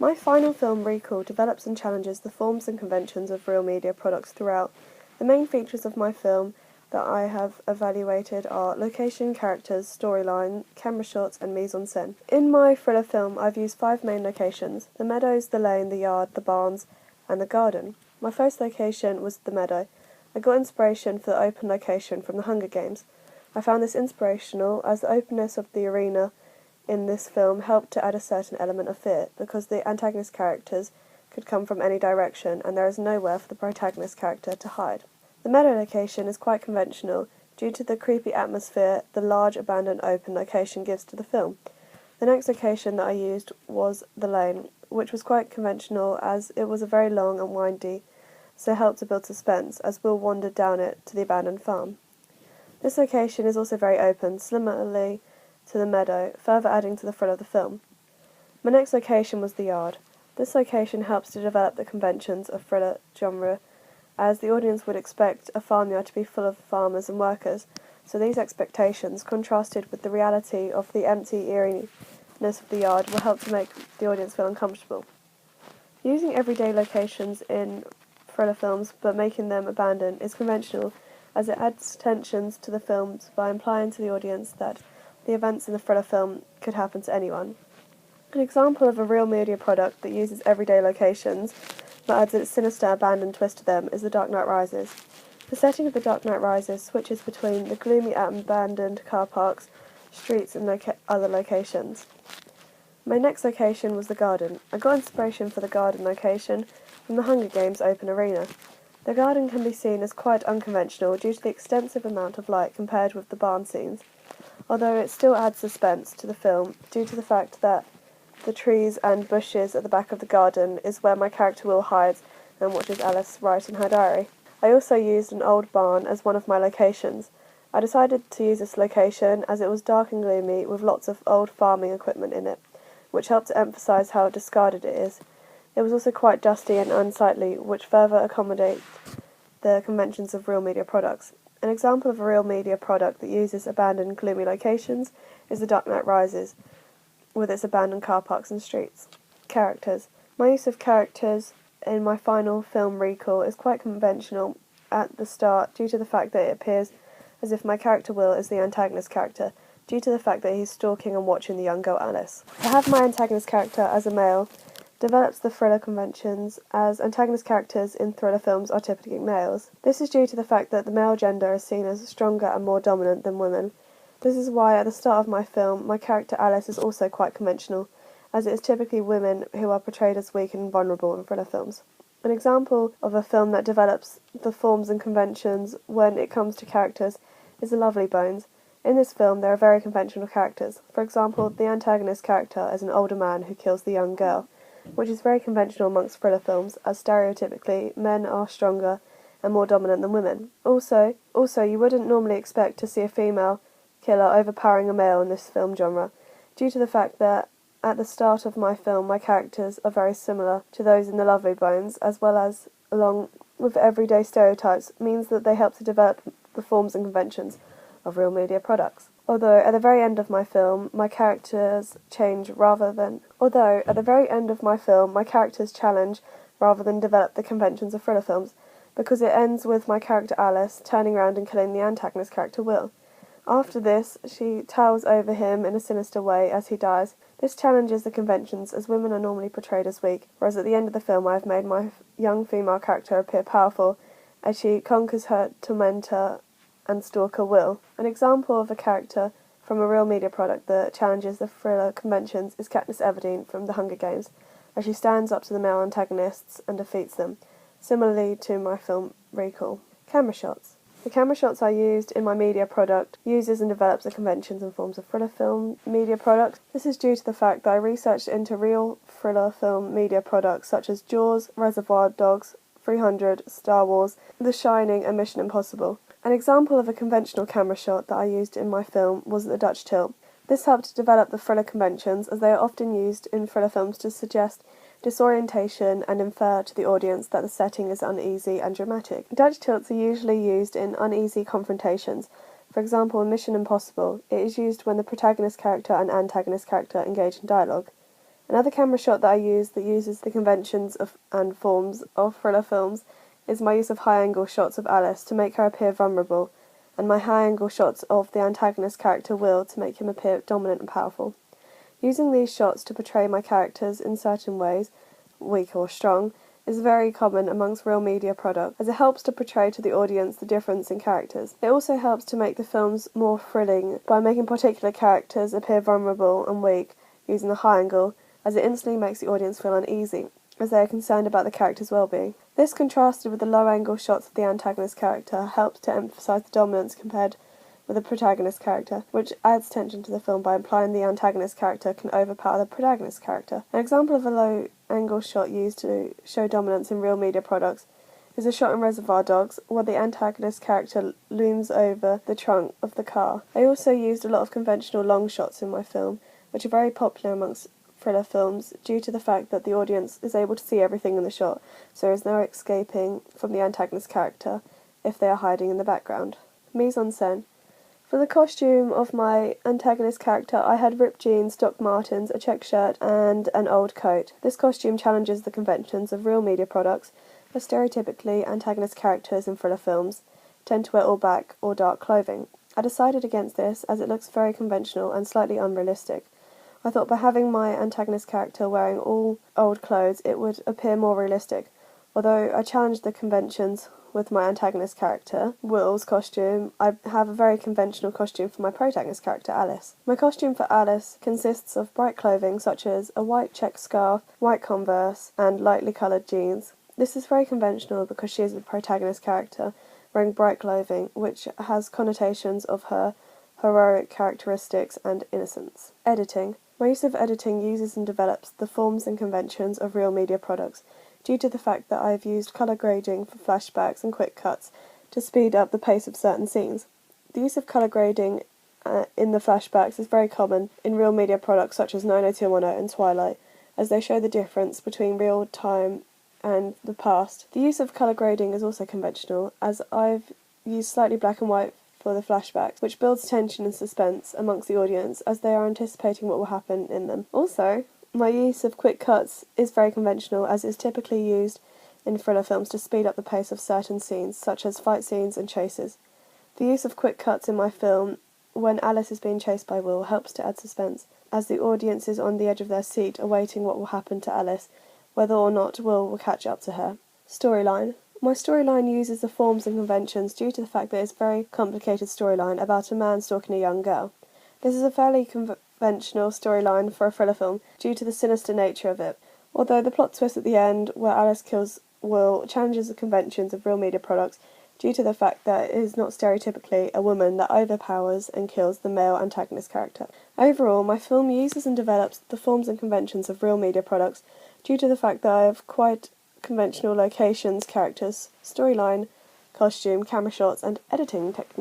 My final film, Recall, develops and challenges the forms and conventions of real media products throughout. The main features of my film that I have evaluated are location, characters, storyline, camera shots, and mise-en-scène. In my thriller film, I've used 5 main locations: the meadows, the lane, the yard, the barns, and the garden. My first location was the meadow. I got inspiration for the open location from the Hunger Games. I found this inspirational as the openness of the arena in this film helped to add a certain element of fear, because the antagonist characters could come from any direction and there is nowhere for the protagonist character to hide. The meadow location is quite conventional due to the creepy atmosphere the large abandoned open location gives to the film. The next location that I used was the lane, which was quite conventional as it was a very long and windy, so helped to build suspense as Will wandered down it to the abandoned farm. This location is also very open, similarly to the meadow, further adding to the thrill of the film. My next location was the yard. This location helps to develop the conventions of thriller genre, as the audience would expect a farmyard to be full of farmers and workers, so these expectations, contrasted with the reality of the empty eeriness of the yard, will help to make the audience feel uncomfortable. Using everyday locations in thriller films but making them abandoned is conventional, as it adds tensions to the films by implying to the audience that the events in the thriller film could happen to anyone. An example of a real media product that uses everyday locations but adds a sinister abandoned twist to them is The Dark Knight Rises. The setting of The Dark Knight Rises switches between the gloomy abandoned car parks, streets and other locations. My next location was the garden. I got inspiration for the garden location from the Hunger Games open arena. The garden can be seen as quite unconventional due to the extensive amount of light compared with the barn scenes, although it still adds suspense to the film due to the fact that the trees and bushes at the back of the garden is where my character Will hides and watches Alice write in her diary. I also used an old barn as one of my locations. I decided to use this location as it was dark and gloomy with lots of old farming equipment in it, which helped to emphasise how discarded it is. It was also quite dusty and unsightly, which further accommodates the conventions of real media products. An example of a real media product that uses abandoned, gloomy locations is The Dark Knight Rises, with its abandoned car parks and streets. Characters. My use of characters in my final film, Recall, is quite conventional at the start due to the fact that it appears as if my character Will is the antagonist character, due to the fact that he's stalking and watching the young girl Alice. To have my antagonist character as a male develops the thriller conventions, as antagonist characters in thriller films are typically males. This is due to the fact that the male gender is seen as stronger and more dominant than women. This is why at the start of my film, my character Alice is also quite conventional, as it is typically women who are portrayed as weak and vulnerable in thriller films. An example of a film that develops the forms and conventions when it comes to characters is The Lovely Bones. In this film, there are very conventional characters. For example, the antagonist character is an older man who kills the young girl, which is very conventional amongst thriller films, as stereotypically men are stronger and more dominant than women. Also, you wouldn't normally expect to see a female killer overpowering a male in this film genre, due to the fact that at the start of my film my characters are very similar to those in The Lovely Bones, as well as along with everyday stereotypes, means that they help to develop the forms and conventions of real media products. Although at the very end of my film my characters challenge rather than develop the conventions of thriller films, because it ends with my character Alice turning around and killing the antagonist character Will. After this, she towers over him in a sinister way as he dies. This challenges the conventions, as women are normally portrayed as weak, whereas at the end of the film I have made my young female character appear powerful as she conquers her tormentor and stalker Will. An example of a character from a real media product that challenges the thriller conventions is Katniss Everdeen from The Hunger Games, as she stands up to the male antagonists and defeats them, similarly to my film Recall. Camera shots. The camera shots I used in my media product uses and develops the conventions and forms of thriller film media products. This is due to the fact that I researched into real thriller film media products such as Jaws, Reservoir Dogs, 300, Star Wars, The Shining and Mission Impossible. An example of a conventional camera shot that I used in my film was the Dutch tilt. This helped to develop the thriller conventions, as they are often used in thriller films to suggest disorientation and infer to the audience that the setting is uneasy and dramatic. Dutch tilts are usually used in uneasy confrontations. For example, in Mission Impossible, it is used when the protagonist character and antagonist character engage in dialogue. Another camera shot that I use that uses the conventions and forms of thriller films is my use of high-angle shots of Alice to make her appear vulnerable, and my high-angle shots of the antagonist character Will to make him appear dominant and powerful. Using these shots to portray my characters in certain ways, weak or strong, is very common amongst real media products, as it helps to portray to the audience the difference in characters. It also helps to make the films more thrilling by making particular characters appear vulnerable and weak using the high angle, as it instantly makes the audience feel uneasy, as they are concerned about the character's well-being. This, contrasted with the low-angle shots of the antagonist character, helps to emphasise the dominance compared with the protagonist character, which adds tension to the film by implying the antagonist character can overpower the protagonist character. An example of a low-angle shot used to show dominance in real media products is a shot in Reservoir Dogs, where the antagonist character looms over the trunk of the car. I also used a lot of conventional long shots in my film, which are very popular amongst thriller films due to the fact that the audience is able to see everything in the shot, so there is no escaping from the antagonist character if they are hiding in the background. Mise en scène. For the costume of my antagonist character, I had ripped jeans, Doc Martens, a check shirt, and an old coat. This costume challenges the conventions of real media products, where stereotypically antagonist characters in thriller films tend to wear all black or dark clothing. I decided against this as it looks very conventional and slightly unrealistic. I thought by having my antagonist character wearing all old clothes, it would appear more realistic. Although I challenged the conventions with my antagonist character, Will's costume, I have a very conventional costume for my protagonist character, Alice. My costume for Alice consists of bright clothing such as a white check scarf, white Converse, and lightly coloured jeans. This is very conventional because she is the protagonist character, wearing bright clothing, which has connotations of her heroic characteristics and innocence. Editing. My use of editing uses and develops the forms and conventions of real media products, due to the fact that I have used colour grading for flashbacks and quick cuts to speed up the pace of certain scenes. The use of colour grading in the flashbacks is very common in real media products such as 90210 and Twilight, as they show the difference between real time and the past. The use of colour grading is also conventional, as I've used slightly black and white for the flashbacks, which builds tension and suspense amongst the audience as they are anticipating what will happen in them. Also, my use of quick cuts is very conventional, as is typically used in thriller films to speed up the pace of certain scenes, such as fight scenes and chases. The use of quick cuts in my film, when Alice is being chased by Will, helps to add suspense, as the audience is on the edge of their seat awaiting what will happen to Alice, whether or not Will catch up to her. Storyline. My storyline uses the forms and conventions due to the fact that it's a very complicated storyline about a man stalking a young girl. This is a fairly conventional storyline for a thriller film due to the sinister nature of it, although the plot twist at the end, where Alice kills Will, challenges the conventions of real media products due to the fact that it is not stereotypically a woman that overpowers and kills the male antagonist character. Overall, my film uses and develops the forms and conventions of real media products due to the fact that I have quite conventional locations, characters, storyline, costume, camera shots, and editing techniques.